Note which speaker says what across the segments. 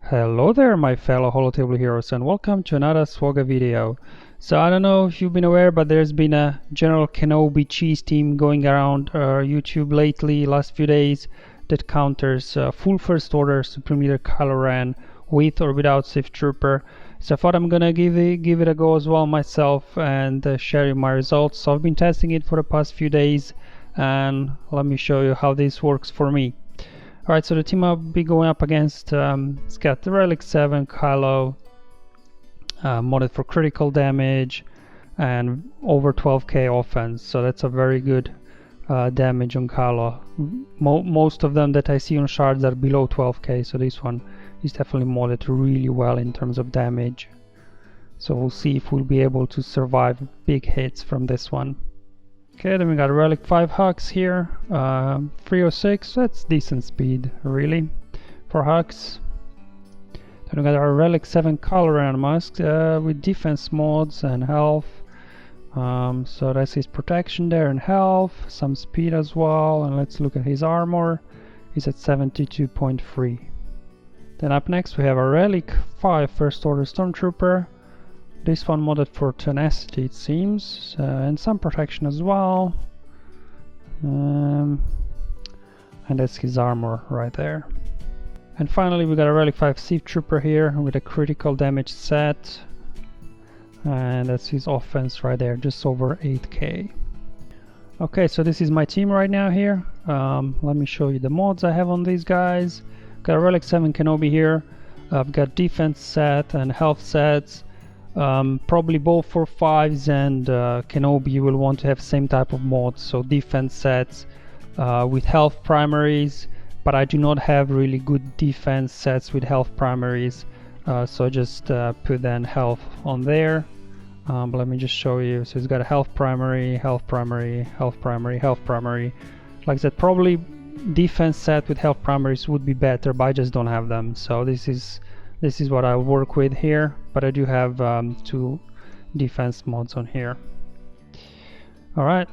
Speaker 1: Hello there, my fellow holotable heroes, and welcome to another SWGOH video. So I don't know if you've been aware, but there's been a general Kenobi cheese team going around YouTube lately, last few days, that counters full First Order Supreme Leader Kylo Ren with or without Sith Trooper. So I thought I'm gonna give it a go as well myself and share you my results. So I've been testing it for the past few days, and let me show you how this works for me. Alright, so the team I'll be going up against, it's got the Relic 7 Kylo, modded for critical damage and over 12k offense, so that's a very good damage on Kylo. Most of them that I see on shards are below 12k, so this one is definitely modded really well in terms of damage. So we'll see if we'll be able to survive big hits from this one. Okay, then we got a Relic 5 Hux here, 306, that's decent speed, really, for Hux. Then we got our Relic 7 Kylo Ren Musk with defense mods and health. So that's his protection there and health, some speed as well, and let's look at his armor. He's at 72.3. Then up next we have a Relic 5 First Order Stormtrooper. This one modded for tenacity, it seems, and some protection as well. And that's his armor right there. And finally we got a Relic 5 Sith Trooper here with a critical damage set. And that's his offense right there, just over 8k. Okay, so this is my team right now here. Let me show you the mods I have on these guys. Got a Relic 7 Kenobi here. I've got defense set and health sets. Probably both for 5s and Kenobi you will want to have same type of mods, so defense sets with health primaries, but I do not have really good defense sets with health primaries, so just put then health on there. But let me just show you. So it's got a health primary, health primary, health primary, health primary. Like I said, probably defense set with health primaries would be better, but I just don't have them, so this is what I work with here, but I do have 2 defense mods on here. Alright,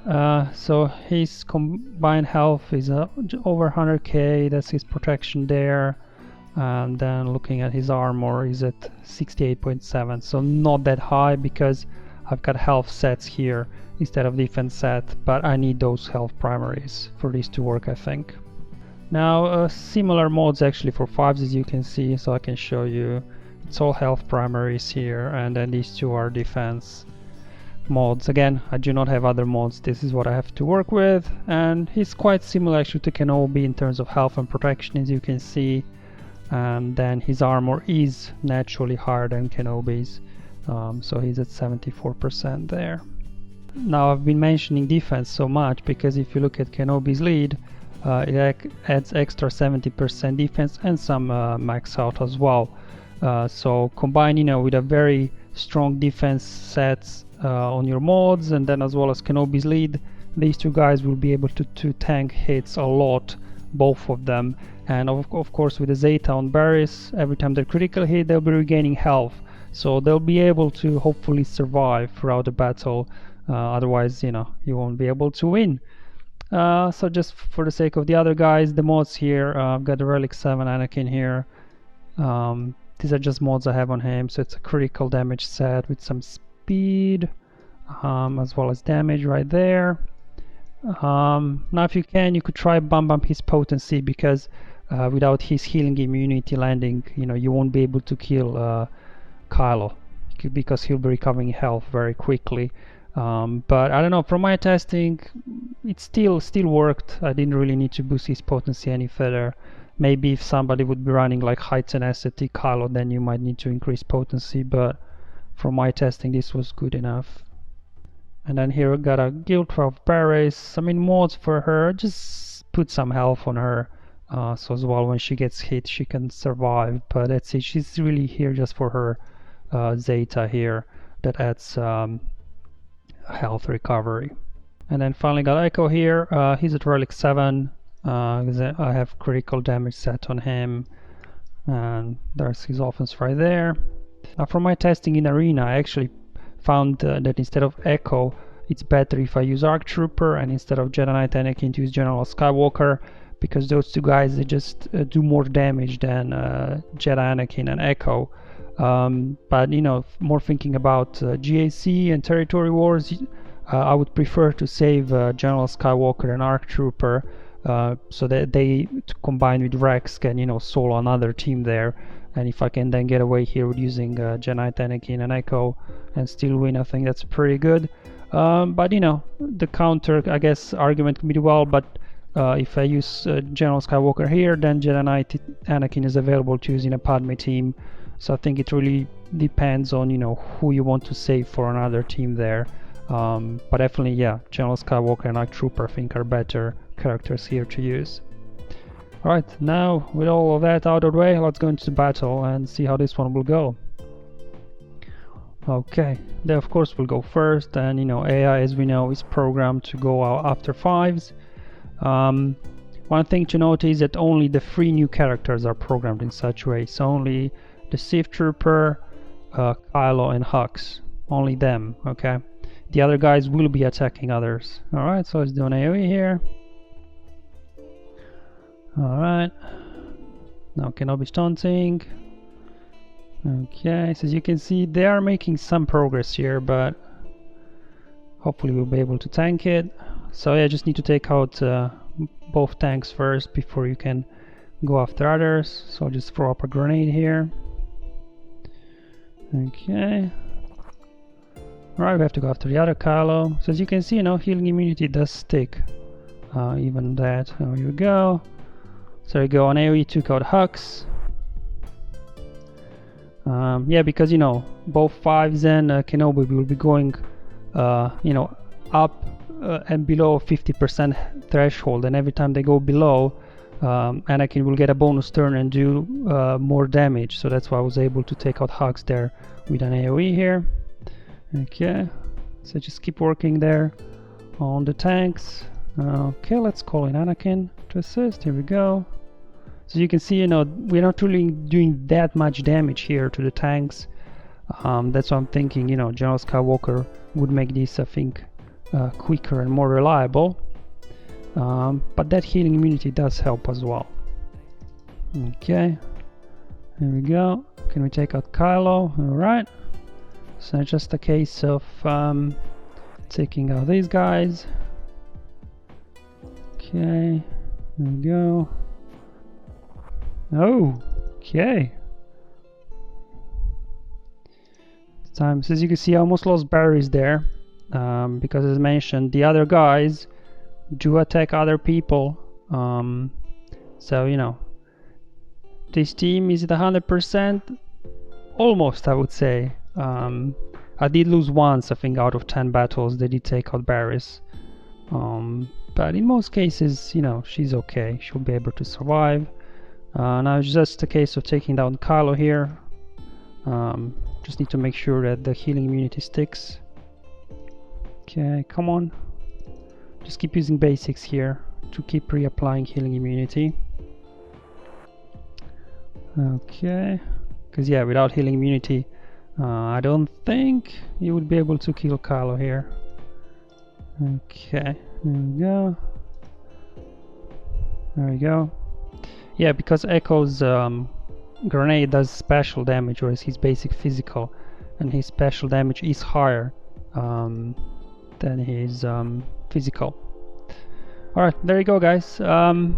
Speaker 1: so his combined health is over 100k, that's his protection there, and then looking at his armor is at 68.7, so not that high because I've got health sets here instead of defense set, but I need those health primaries for this to work, I think. Now similar mods actually for 5s, as you can see, so I can show you. It's all health primaries here, and then these 2 are defense mods. Again, I do not have other mods, this is what I have to work with, and he's quite similar actually to Kenobi in terms of health and protection, as you can see, and then his armor is naturally higher than Kenobi's, so he's at 74% there. Now I've been mentioning defense so much because if you look at Kenobi's lead, it adds extra 70% defense and some max health as well. So combined, with a very strong defense sets on your mods, and then as well as Kenobi's lead, these 2 guys will be able to tank hits a lot, both of them. And of course with the Zeta on Barris, every time they're critical hit they'll be regaining health, so they'll be able to hopefully survive throughout the battle. Otherwise, you won't be able to win. So just for the sake of the other guys, the mods here, I've got the Relic 7 Anakin here. These are just mods I have on him, so it's a critical damage set with some speed, as well as damage right there. Now if you can, you could try bump his potency, because without his healing immunity landing, you won't be able to kill Kylo, because he'll be recovering health very quickly. But I don't know, from my testing it still worked. I didn't really need to boost his potency any further. Maybe if somebody would be running like high tenacity Kylo, then you might need to increase potency, but from my testing this was good enough. And then here we got a Guild 12 Barris. I mean, mods for her, just put some health on her, so as well when she gets hit she can survive, but that's it. She's really here just for her Zeta here that adds health recovery. And then finally got Echo here. He's at Relic 7. I have critical damage set on him, and there's his offense right there. Now from my testing in Arena, I actually found that instead of Echo it's better if I use ARC Trooper, and instead of Jedi Knight Anakin to use General Skywalker, because those two guys, they just do more damage than Jedi Anakin and Echo. But you know, more thinking about GAC and territory wars, I would prefer to save General Skywalker and ARC Trooper, so that they, combined with Rex, can, you know, solo another team there. And if I can then get away here with using Jedi Anakin and Echo and still win, I think that's pretty good. But you know, the counter, I guess, argument can be well, but if I use General Skywalker here, then Jedi Knight Anakin is available to use in a Padme team. So I think it really depends on, you know, who you want to save for another team there. But definitely, yeah, General Skywalker and ARC Trooper I think are better characters here to use. Alright, now with all of that out of the way, let's go into the battle and see how this one will go. Okay, they of course will go first, and you know, AI, as we know, is programmed to go out after 5s. One thing to note is that only the 3 new characters are programmed in such a way, so only the Sith Trooper, Kylo and Hux, only them, okay? The other guys will be attacking others. Alright, so let's do an AoE here. Alright, now Kenobi stunting. Okay, so as you can see, they are making some progress here, but hopefully we'll be able to tank it. So yeah, just need to take out both tanks first before you can go after others. So I'll just throw up a grenade here. Okay. Alright, we have to go after the other Kylo. So as you can see, you know, healing immunity does stick. Even that. There we go. So we go on AoE, took out Hux. Yeah, because, you know, both 5s and Kenobi will be going, you know, up and below 50% threshold, and every time they go below, Anakin will get a bonus turn and do more damage. So that's why I was able to take out Hux there with an AoE here. Okay, so just keep working there on the tanks. Okay, let's call in Anakin to assist. Here we go. So you can see, you know, we're not really doing that much damage here to the tanks. That's why I'm thinking, you know, General Skywalker would make this, I think, quicker and more reliable. But that healing immunity does help as well. Okay, here we go. Can we take out Kylo? Alright. So it's just a case of taking out these guys. Okay, here we go. Oh, okay. So as you can see, I almost lost berries there, because as mentioned, the other guys do attack other people. So, you know, this team is at 100%, almost, I would say. I did lose once, I think, out of 10 battles. They did take out Barris, but in most cases, you know, she's okay. She'll be able to survive. Now it's just a case of taking down Kylo here. Just need to make sure that the healing immunity sticks. Okay, come on. Just keep using basics here to keep reapplying healing immunity. Okay, because yeah, without healing immunity, I don't think you would be able to kill Kylo here. Okay, there we go. There we go. Yeah, because Echo's grenade does special damage, whereas his basic physical, and his special damage is higher than his physical. Alright, there you go, guys. So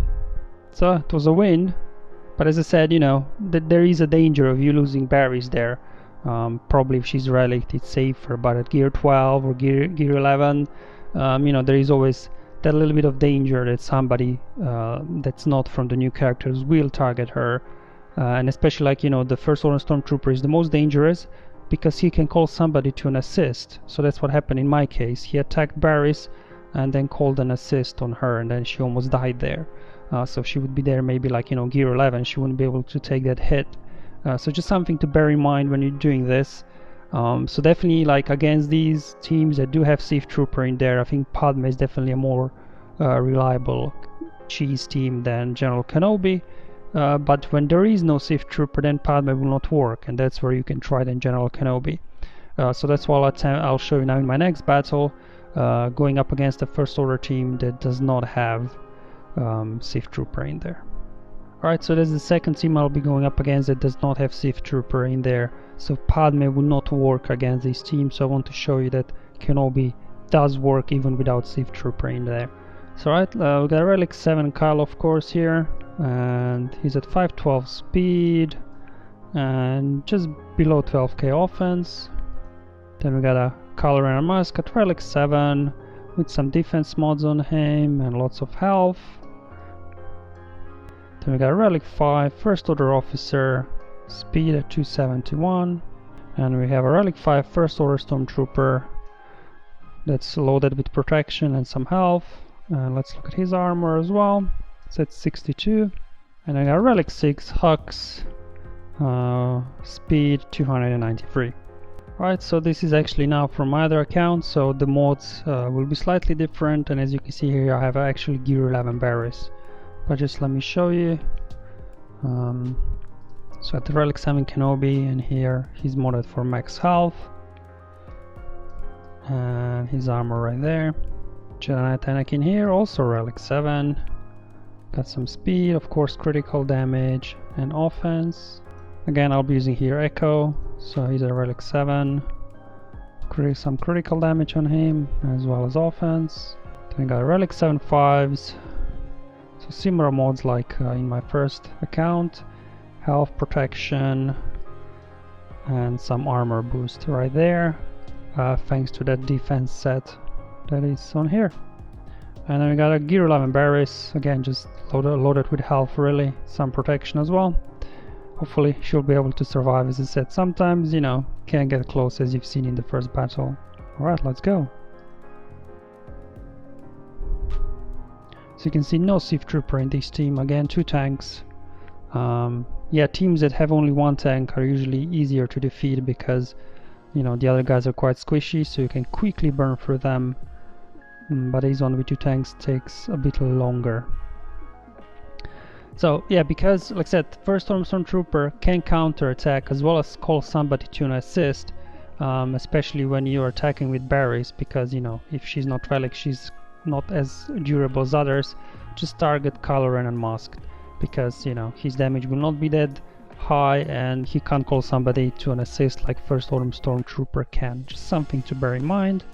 Speaker 1: it was a win, but as I said, you know, there is a danger of you losing berries there. Probably if she's relic, it's safer, but at gear 12 or gear 11, you know, there is always that little bit of danger that somebody that's not from the new characters will target her. And especially, like, you know, the First Order Stormtrooper is the most dangerous because he can call somebody to an assist. So that's what happened in my case. He attacked Barris and then called an assist on her, and then she almost died there. So she would be there maybe, like, you know, gear 11, she wouldn't be able to take that hit. So just something to bear in mind when you're doing this. So definitely, like, against these teams that do have Sith Trooper in there, I think Padme is definitely a more reliable cheese team than General Kenobi. But when there is no Sith Trooper, then Padme will not work, and that's where you can try then General Kenobi. So that's what I'll show you now in my next battle, going up against a First Order team that does not have Sith Trooper in there. Alright, so that's the second team I'll be going up against that does not have Sith Trooper in there. So Padme would not work against this team, so I want to show you that Kenobi does work even without Sith Trooper in there. So right, we got a Relic 7 Kylo of course here, and he's at 512 speed and just below 12k offense. Then we got a Kylo Ren Mask at Relic 7 with some defense mods on him and lots of health. Then we got a Relic 5 First Order Officer, speed at 271, and we have a Relic 5 First Order Stormtrooper that's loaded with protection and some health. And let's look at his armor as well. It's at 62. And I got a Relic 6 Hux, speed 293. Alright, so this is actually now from my other account, so the mods will be slightly different, and as you can see here I have actually Gear 11 Barris. But just let me show you. So at the Relic 7 Kenobi, and here he's modded for max health. And his armor right there. Jedi Knight Anakin here, also Relic 7. Got some speed, of course critical damage and offense. Again, I'll be using here Echo, so he's a Relic 7. Some critical damage on him, as well as offense. Then we got Relic 7 5s. So similar mods like in my first account. Health, protection, and some armor boost right there. Thanks to that defense set that is on here. And then we got a Gear 11 Barris, again just loaded with health really, some protection as well. Hopefully she'll be able to survive. As I said, sometimes, you know, can't get close as you've seen in the first battle. Alright, let's go. So you can see no Sith Trooper in this team, again 2 tanks. Yeah, teams that have only 1 tank are usually easier to defeat because, you know, the other guys are quite squishy, so you can quickly burn through them. But this one with 2 tanks takes a bit longer. So yeah, because like I said, First Stormtrooper can counter attack as well as call somebody to an assist, especially when you're attacking with Barris, because, you know, if she's not Relic, she's not as durable as others. Just target Kylo Ren Unmasked, because, you know, his damage will not be that high and he can't call somebody to an assist like First Order Stormtrooper can. Just something to bear in mind.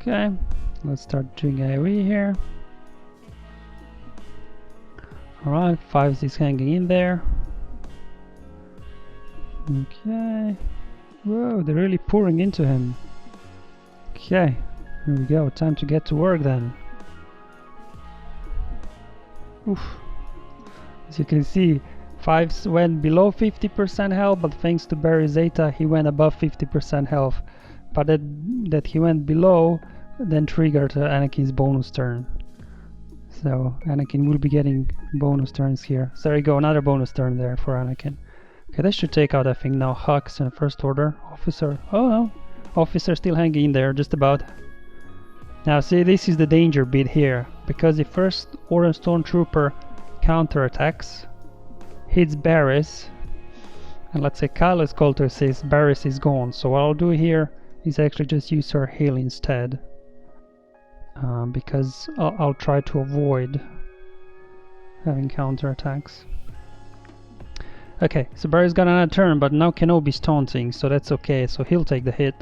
Speaker 1: Okay, let's start doing AoE here. Alright, 5 is hanging in there. Okay. Whoa, they're really pouring into him. Okay, here we go. Time to get to work then. Oof. As you can see, 5s went below 50% health, but thanks to Barry Zeta he went above 50% health. But that he went below then triggered Anakin's bonus turn. So Anakin will be getting bonus turns here. So there you go, another bonus turn there for Anakin. Okay, that should take out, I think, now Hux and First Order Officer. Oh no, Officer still hanging in there, just about. Now see, this is the danger bit here, because if First Order Stormtrooper counterattacks, hits Barris, and let's say Kylo is called to assist, Barris is gone. So what I'll do here is actually just use her heal instead. Because I'll try to avoid having counterattacks. Okay, so Barry's got another turn, but now Kenobi's taunting, so that's okay, so he'll take the hit.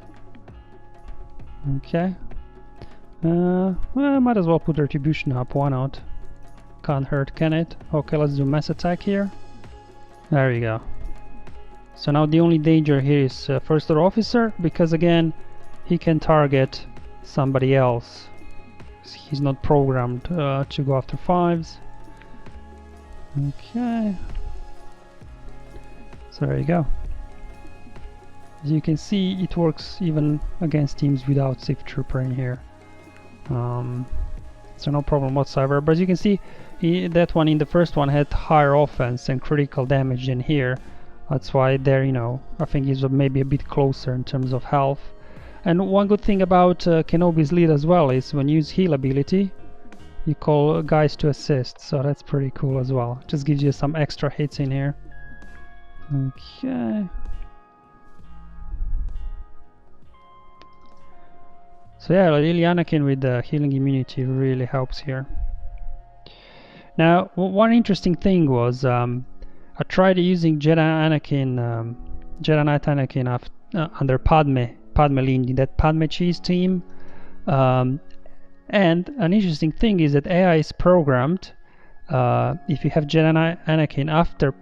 Speaker 1: Okay. Well, I might as well put Retribution up, why not? Can't hurt, can it? Okay, let's do mass attack here. There you go. So now the only danger here is First Order Officer, because again, he can target somebody else. He's not programmed to go after 5s. Okay. So there you go. As you can see, it works even against teams without Sith Trooper in here. So no problem whatsoever. But as you can see, that one in the first one had higher offense and critical damage than here. That's why there, you know, I think he's maybe a bit closer in terms of health. And one good thing about Kenobi's lead as well is when you use heal ability, you call guys to assist, so that's pretty cool as well. Just gives you some extra hits in here. Okay. So yeah, really Anakin with the healing immunity really helps here. Now, one interesting thing was I tried using Jedi Knight Anakin under Padme lead in that Padme cheese team, and an interesting thing is that AI is programmed. If you have Jedi Knight Anakin after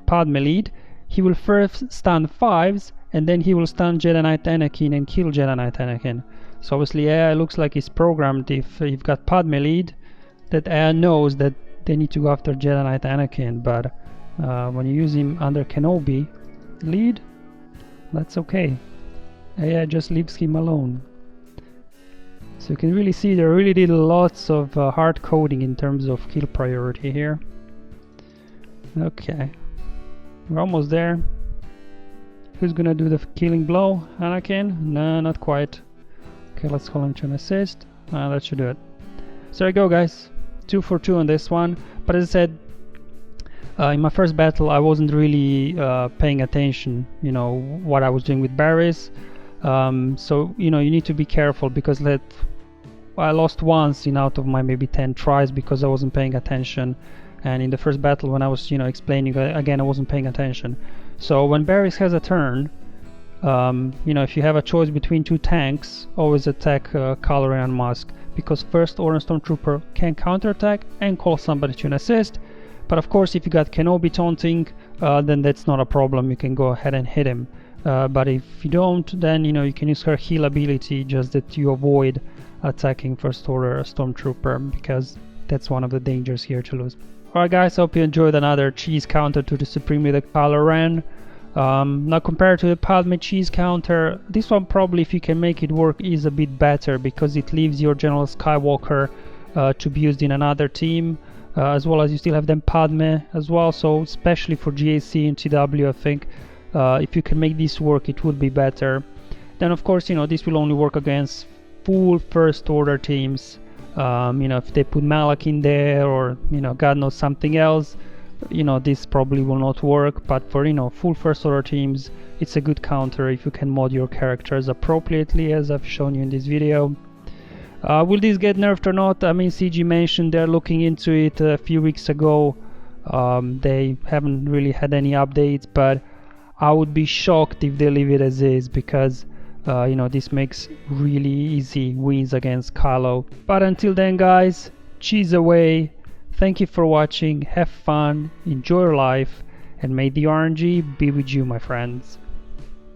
Speaker 1: Padme lead, he will first stun 5s and then he will stun Jedi Knight Anakin and kill Jedi Knight Anakin. So obviously AI looks like it's programmed. If you've got Padme lead, that AI knows that they need to go after Jedi Knight Anakin, but when you use him under Kenobi lead, that's okay. AI just leaves him alone. So you can really see there really did lots of hard coding in terms of kill priority here. Okay, we're almost there. Who's gonna do the killing blow? Anakin? No, not quite. Okay, let's call him to an assist. That should do it. So there you go, guys. 2 for 2 on this one. But as I said, in my first battle I wasn't really paying attention, you know, what I was doing with Barris. So you know, you need to be careful, because I lost once in out of my maybe 10 tries because I wasn't paying attention. And in the first battle when I was, you know, explaining again, I wasn't paying attention. So when Barris has a turn, you know, if you have a choice between 2 tanks, always attack Kylo Ren and Musk, because first Order Stormtrooper can counterattack and call somebody to an assist. But of course, if you got Kenobi taunting, then that's not a problem. You can go ahead and hit him. But if you don't, then you know, you can use her heal ability, just that you avoid attacking First Order Stormtrooper, because that's one of the dangers here to lose. Alright guys, hope you enjoyed another cheese counter to the Supreme Leader Kylo Ren. Now compared to the Padme cheese counter, this one probably, if you can make it work, is a bit better, because it leaves your General Skywalker to be used in another team, as well as you still have them Padme as well. So especially for GAC and TW, I think if you can make this work, it would be better. Then of course, you know, this will only work against full First Order teams. You know, if they put Malak in there, or you know, God knows something else, you know, this probably will not work. But for, you know, full First Order teams, it's a good counter if you can mod your characters appropriately, as I've shown you in this video. Will this get nerfed or not? I mean, CG mentioned they're looking into it a few weeks ago. They haven't really had any updates, but I would be shocked if they leave it as is, because you know, this makes really easy wins against Kylo. But until then guys, cheese away. Thank you for watching, have fun, enjoy your life, and may the RNG be with you, my friends.